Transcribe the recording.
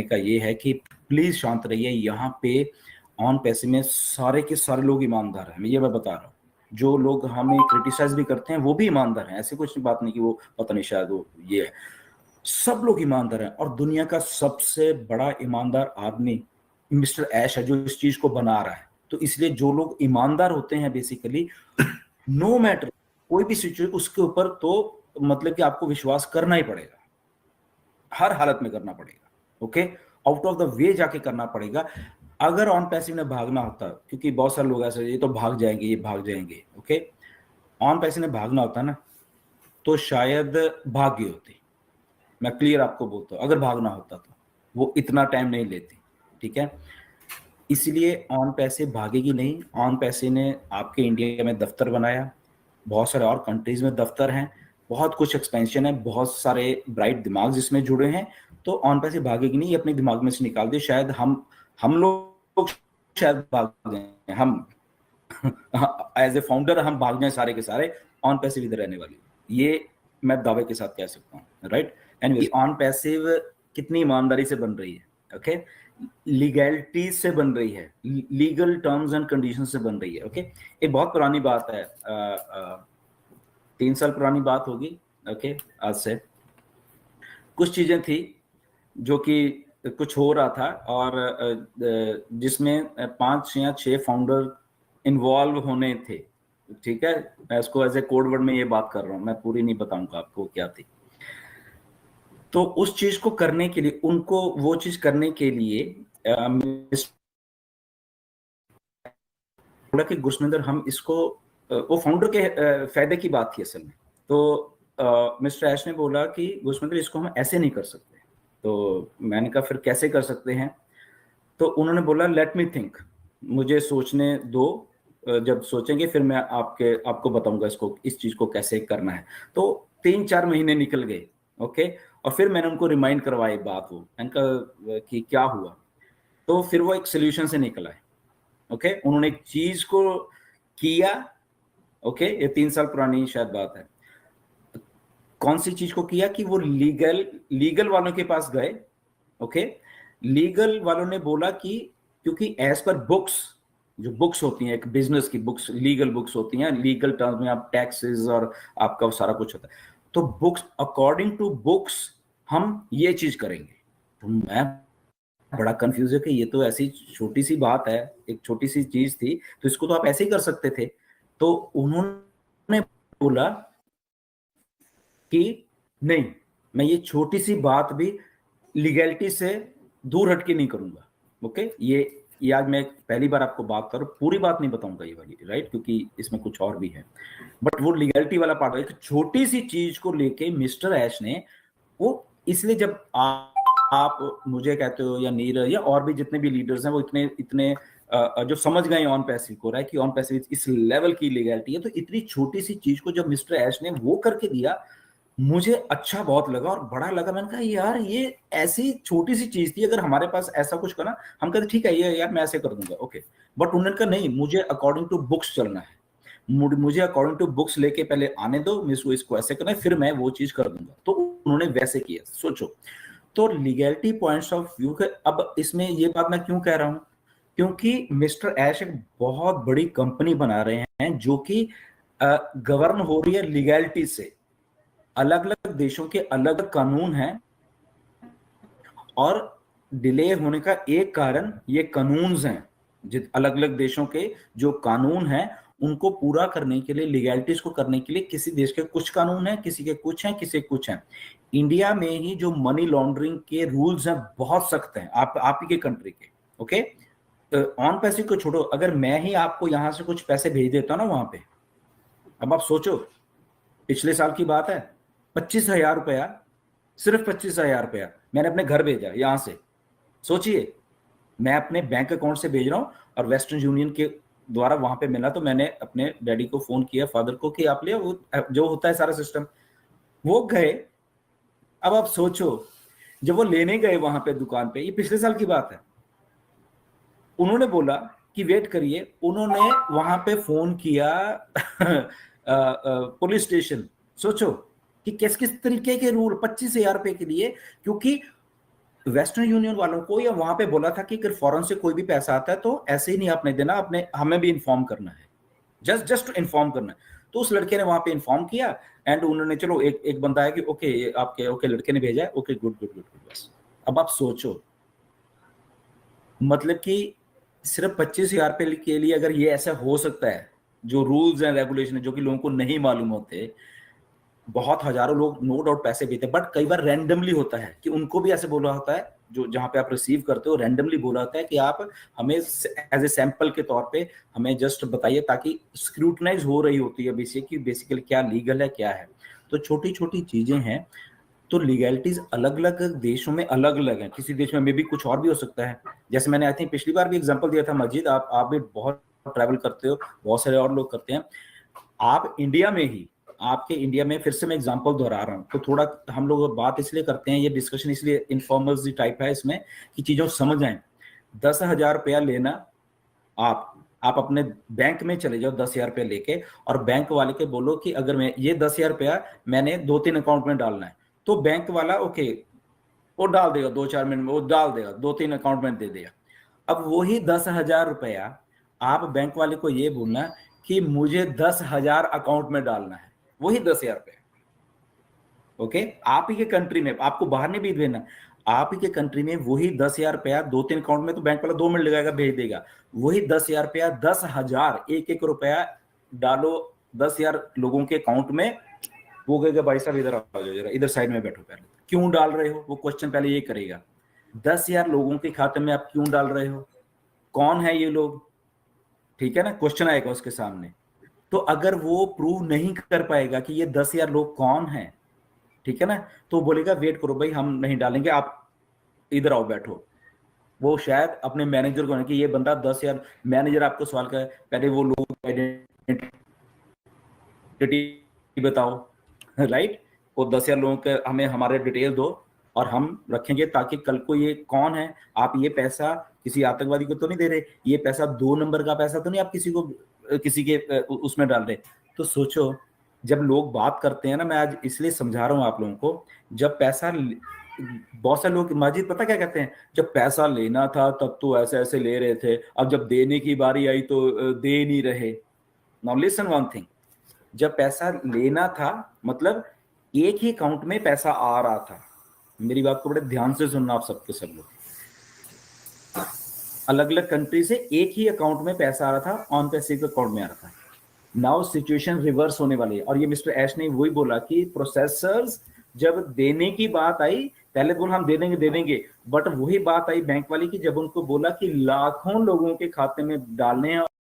का ये है कि प्लीज शांत रहिए। यहाँ पे ऑन पैसे में सारे के सारे लोग ईमानदार हैं, मैं बता रहा हूँ। जो लोग हमें क्रिटिसाइज भी करते हैं वो भी ईमानदार हैं, ऐसी कुछ बात नहीं कि वो पता नहीं शायद वो ये है। सब लोग ईमानदार हैं, और दुनिया का सबसे बड़ा ईमानदार आदमी मिस्टर ऐश है जो इस चीज को बना रहा है। तो इसलिए जो लोग ईमानदार होते हैं बेसिकली, नो मैटर कोई भी सिचुएशन, उसके ऊपर तो मतलब कि आपको विश्वास करना ही पड़ेगा, हर हालत में करना पड़ेगा। Okay, out of the way जाके करना पड़ेगा। अगर ऑन पैसिव ने भागना होता, क्योंकि बहुत सारे लोग ऐसे ये तो भाग जाएंगे, ये भाग जाएंगे, ओके, ऑन पैसिव ने भागना होता ना तो शायद भाग गई होती। मैं क्लियर आपको बोलता हूँ, अगर भागना होता तो वो इतना टाइम नहीं लेती, ठीक है। इसलिए ऑन पैसे भागेगी नहीं। ऑन पैसे ने आपके इंडिया में दफ्तर बनाया, बहुत सारे और कंट्रीज में दफ्तर हैं, बहुत कुछ एक्सपेंशन है, बहुत सारे ब्राइट दिमाग जिसमें जुड़े हैं। तो ऑन पैसे भागेगी नहीं, ये अपने दिमाग में से निकाल दे। शायद हम लोग शायद भाग जाए, हम एज ए फाउंडर हम भाग जाए सारे के सारे, ऑन पैसिव इधर रहने वाली, ये मैं दावे के साथ कह सकता हूँ, राइट। एंड ऑन पैसिव कितनी ईमानदारी से बन रही है, ओके, लीगैलिटी से बन रही है, लीगल टर्म्स एंड कंडीशन से बन रही है, ओके। एक बहुत पुरानी बात है, 3 साल पुरानी बात होगी, ओके, आज से कुछ चीजें थी जो कि कुछ हो रहा था, और जिसमें 5 या 6 फाउंडर इन्वॉल्व होने थे, ठीक है। मैं इसको एज ए कोड वर्ड में ये बात कर रहा हूँ, मैं पूरी नहीं बताऊंगा आपको क्या थी। तो उस चीज को करने के लिए, उनको वो चीज करने के लिए बोला कि गुरसमिंदर हम इसको, वो फाउंडर के फायदे की बात थी असल में। तो मिस्टर ऐश ने बोला कि गुरसमिंदर इसको हम ऐसे नहीं कर सकते। तो मैंने कहा फिर कैसे कर सकते हैं? तो उन्होंने बोला लेट मी थिंक, मुझे सोचने दो, जब सोचेंगे फिर मैं आपको बताऊंगा इसको, इस चीज को कैसे करना है। तो 3-4 महीने निकल गए, ओके। और फिर मैंने उनको रिमाइंड करवाई बात, वो मैंने कहा कि क्या हुआ। तो फिर वो एक सोल्यूशन से निकल आए, ओके। उन्होंने एक चीज को किया, ओके, ये 3 साल पुरानी शायद बात है। कौन सी चीज को किया कि वो लीगल वालों के पास गए, ओके। लीगल वालों ने बोला कि क्योंकि एज पर बुक्स, जो बुक्स होती हैं एक बिजनेस की बुक्स, लीगल बुक्स होती हैं, लीगल टर्म्स में आप टैक्सेस और आपका सारा कुछ होता है। तो बुक्स, अकॉर्डिंग टू बुक्स हम ये चीज करेंगे। तो मैं बड़ा कंफ्यूज है कि ये तो ऐसी छोटी सी बात है, एक छोटी सी चीज थी, तो इसको तो आप ऐसे ही कर सकते थे। तो उन्होंने बोला कि नहीं, मैं ये छोटी सी बात भी लीगैलिटी से दूर हटके नहीं करूंगा, ओके। ये आज मैं पहली बार आपको बात करूं, पूरी बात नहीं बताऊंगा ये वाली, राइट, क्योंकि इसमें कुछ और भी है। बट वो लीगैलिटी वाला पार्ट, एक छोटी सी चीज को लेके मिस्टर ऐश ने वो, इसलिए जब आप मुझे कहते हो या नीरज या और भी जितने भी लीडर्स हैं, वो इतने इतने जो समझ गए ऑन पैसिव को, राइट, कि ऑन पैसिव इस लेवल की लीगैलिटी है। तो इतनी छोटी सी चीज को जब मिस्टर ऐश ने वो करके दिया, मुझे अच्छा बहुत लगा और बड़ा लगा। मैंने कहा यार ये ऐसी छोटी सी चीज थी, अगर हमारे पास ऐसा कुछ करना, हम कहते ठीक है ये यार मैं ऐसे कर दूंगा, ओके। बट उन्होंने कहा नहीं, मुझे अकॉर्डिंग टू बुक्स चलना है, मुझे अकॉर्डिंग टू बुक्स लेके पहले आने दो, इसको ऐसे करना है, फिर मैं वो चीज कर दूंगा। तो उन्होंने वैसे किया, सोचो। तो लीगैलिटी पॉइंट्स ऑफ व्यू के, अब इसमें ये बात मैं क्यों कह रहा हूं, क्योंकि मिस्टर ऐश एक बहुत बड़ी कंपनी बना रहे हैं जो कि गवर्न हो रही है लीगैलिटी से। अलग अलग देशों के अलग कानून हैं, और डिले होने का एक कारण ये कानून्स हैं। अलग अलग देशों के जो कानून हैं उनको पूरा करने के लिए, लीगैलिटीज को करने के लिए, किसी देश के कुछ कानून हैं, किसी के कुछ हैं, किसी के कुछ हैं। इंडिया में ही जो मनी लॉन्ड्रिंग के रूल्स हैं बहुत सख्त हैं, आप ही के कंट्री के, ओके। ऑन पैसे को छोड़ो, अगर मैं ही आपको यहां से कुछ पैसे भेज देता ना वहां पे, अब आप सोचो, पिछले साल की बात है, 25,000 रुपया, सिर्फ 25,000 रुपया मैंने अपने घर भेजा यहां से। सोचिए, मैं अपने बैंक अकाउंट से भेज रहा हूं और वेस्टर्न यूनियन के द्वारा वहां पे मिला, तो मैंने अपने डैडी को फोन किया, फादर को, कि आप ले, वो जो होता है सारा सिस्टम, वो गए। अब आप सोचो, जब वो लेने गए वहां पे दुकान पे, ये पिछले साल की बात है, उन्होंने बोला कि वेट करिए, उन्होंने वहां पे फोन किया पुलिस स्टेशन। सोचो कि किस किस तरीके के रूल 25,000 रुपए के लिए, क्योंकि वेस्टर्न यूनियन वालों को या वहां पे बोला था कि अगर फॉरेन से कोई भी पैसा आता है तो ऐसे ही नहीं आपने देना, अपने हमें भी इन्फॉर्म करना है, जस्ट इन्फॉर्म करना है। तो उस लड़के ने वहां पे इन्फॉर्म किया एंड उन्होंने चलो एक बंदा है कि ओके आपके ओके लड़के ने भेजा है, okay good good good good, बस। अब आप सोचो, मतलब कि सिर्फ 25,000 रुपए के लिए अगर ये ऐसा हो सकता है, जो रूल्स एंड रेगुलेशन है जो कि लोगों को नहीं मालूम होते, बहुत हजारों लोग नो डाउट पैसे भेजते हैं, बट कई बार रैंडमली होता है कि उनको भी ऐसे बोला होता है, जो जहां पे आप रिसीव करते हो रैंडमली बोला होता है कि आप हमें एज ए सैंपल के तौर पे हमें जस्ट बताइए, ताकि स्क्रूटनाइज हो रही होती है बेसिकली क्या लीगल है क्या है। तो छोटी छोटी चीजें हैं। तो लीगैलिटीज अलग अलग देशों में अलग अलग हैं, किसी देश में मे भी कुछ और भी हो सकता है। जैसे मैंने आई थिंक पिछली बार भी एग्जांपल दिया था मस्जिद, आप भी बहुत ट्रैवल करते हो, बहुत सारे और लोग करते हैं। आप इंडिया में ही, आपके इंडिया में, फिर से मैं एग्जांपल दोहरा रहा हूँ, तो थोड़ा हम लोग बात इसलिए करते हैं, ये डिस्कशन इसलिए इनफॉर्मल टाइप है इसमें कि चीजों समझ आए। 10,000 रुपया लेना, आप अपने बैंक में चले जाओ 10,000 रुपया लेके, और बैंक वाले के बोलो कि अगर मैं ये 10,000 रुपया मैंने 2-3 अकाउंट में डालना है, तो बैंक वाला ओके वो डाल देगा, 2-4 मिनट में वो डाल देगा, 2-3 अकाउंट में दे देगा। अब वही 10,000 रुपया आप बैंक वाले को ये बोलना कि मुझे 10,000 अकाउंट में डालना है, वही 10,000 रुपया। ओके, आप ही के कंट्री में, आपको बाहर नहीं भी भेजना, आप ही के कंट्री में वही 10,000 रुपया 2-3 अकाउंट में, तो बैंक वाला 2 मिनट लगाएगा भेज देगा। वही 10,000 रुपया 10,000 एक रुपया डालो 10,000 लोगों के अकाउंट में, वो कहेगा भाई साहब इधर आ जाओ जरा, इधर साइड में बैठो, पहले क्यों डाल रहे हो, वो क्वेश्चन पहले ये करेगा। 10,000 लोगों के खाते में आप क्यों डाल रहे हो, कौन है ये लोग, ठीक है ना, क्वेश्चन आएगा उसके सामने। तो अगर वो प्रूव नहीं कर पाएगा कि ये 10,000 लोग कौन है, ठीक है ना, तो बोलेगा वेट करो भाई हम नहीं डालेंगे, आप इधर आओ बैठो। वो शायद अपने मैनेजर को, कि ये बंदा 10,000, मैनेजर आपको सवाल करे पहले वो लोग आइडेंटिटी बताओ, राइट, वो 10,000 लोगों के हमें हमारे डिटेल दो और हम रखेंगे, ताकि कल को ये कौन है, आप ये पैसा किसी आतंकवादी को तो नहीं दे रहे, ये पैसा 2 नंबर का पैसा तो नहीं आप किसी को किसी के उसमें डाल रहे। तो सोचो, जब लोग बात करते हैं ना, मैं आज इसलिए समझा रहा हूं आप लोगों को, जब पैसा, बहुत सारे लोग माजिद पता क्या कहते हैं, जब पैसा लेना था तब तो ऐसे ऐसे ले रहे थे, अब जब देने की बारी आई तो दे नहीं रहे। नाउ लिसन वन थिंग, जब पैसा लेना था मतलब एक ही अकाउंट में पैसा आ रहा था, मेरी बात को बड़े ध्यान से सुनना आप सबके सब लोग, अलग अलग कंट्री से एक ही अकाउंट में पैसा आ रहा था, ऑन पैसे के अकाउंट में आ रहा था। नाउ सिचुएशन रिवर्स होने वाली है, और ये मिस्टर ऐश ने वही बोला कि प्रोसेसर्स जब देने की बात आई, पहले बोला हम दे देंगे, बट वही बात आई बैंक वाली की, जब उनको बोला कि लाखों लोगों के खाते में डालने हैं